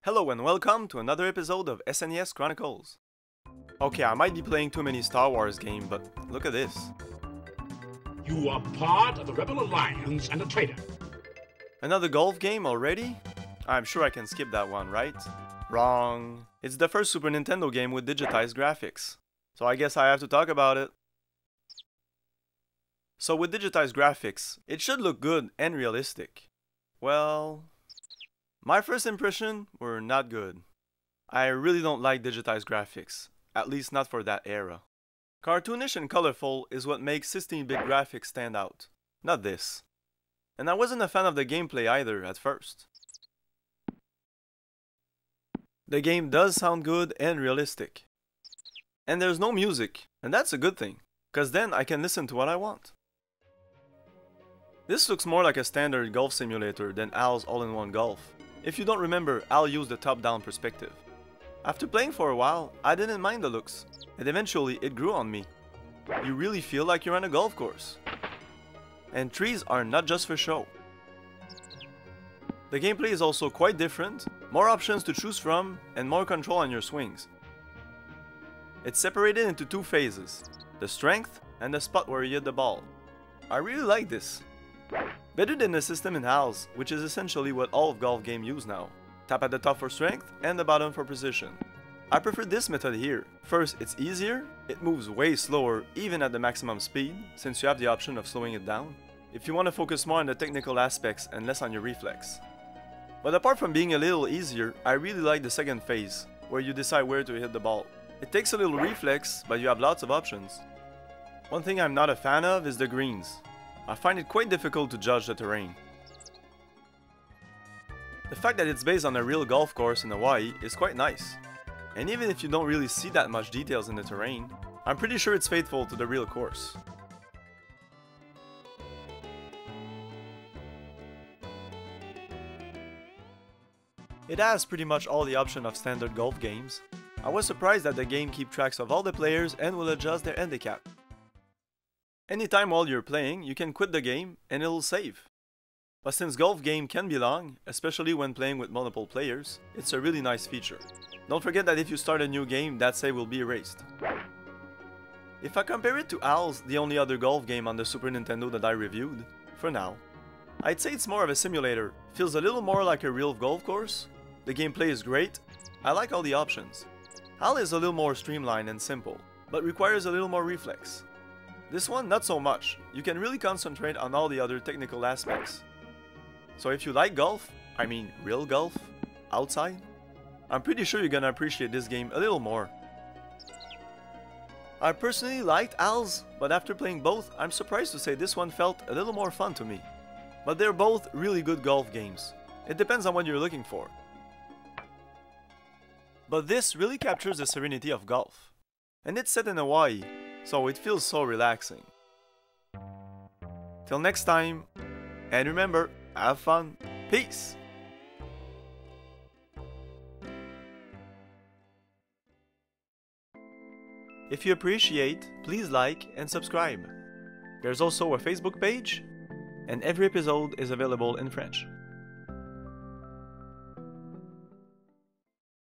Hello and welcome to another episode of SNES Chronicles. Okay, I might be playing too many Star Wars games, but look at this. You are part of the Rebel Alliance and a traitor. Another golf game already? I'm sure I can skip that one, right? Wrong. It's the first Super Nintendo game with digitized graphics. So I guess I have to talk about it. So with digitized graphics, it should look good and realistic. Well, my first impression were not good. I really don't like digitized graphics, at least not for that era. Cartoonish and colorful is what makes 16-bit graphics stand out, not this. And I wasn't a fan of the gameplay either at first. The game does sound good and realistic. And there's no music, and that's a good thing, cause then I can listen to what I want. This looks more like a standard golf simulator than Al's All-in-One Golf. If you don't remember, Al used the top-down perspective. After playing for a while, I didn't mind the looks, and eventually it grew on me. You really feel like you're on a golf course. And trees are not just for show. The gameplay is also quite different, more options to choose from, and more control on your swings. It's separated into two phases, the strength and the spot where you hit the ball. I really like this. Better than the system in Al's, which is essentially what all of golf games use now. Tap at the top for strength and the bottom for precision. I prefer this method here. First, it's easier, it moves way slower even at the maximum speed, since you have the option of slowing it down, if you want to focus more on the technical aspects and less on your reflex. But apart from being a little easier, I really like the second phase, where you decide where to hit the ball. It takes a little reflex, but you have lots of options. One thing I'm not a fan of is the greens. I find it quite difficult to judge the terrain. The fact that it's based on a real golf course in Hawaii is quite nice. And even if you don't really see that much details in the terrain, I'm pretty sure it's faithful to the real course. It has pretty much all the options of standard golf games. I was surprised that the game keeps track of all the players and will adjust their handicap. Anytime while you're playing, you can quit the game and it'll save. But since golf game can be long, especially when playing with multiple players, it's a really nice feature. Don't forget that if you start a new game, that save will be erased. If I compare it to Al's, the only other golf game on the Super Nintendo that I reviewed, for now, I'd say it's more of a simulator. Feels a little more like a real golf course. The gameplay is great. I like all the options. Al is a little more streamlined and simple, but requires a little more reflex. This one, not so much. You can really concentrate on all the other technical aspects. So if you like golf, I mean real golf, outside, I'm pretty sure you're gonna appreciate this game a little more. I personally liked Al's, but after playing both, I'm surprised to say this one felt a little more fun to me. But they're both really good golf games. It depends on what you're looking for. But this really captures the serenity of golf. And it's set in Hawaii, so it feels so relaxing. Till next time, and remember, have fun. Peace! If you appreciate, please like and subscribe. There's also a Facebook page, and every episode is available in French.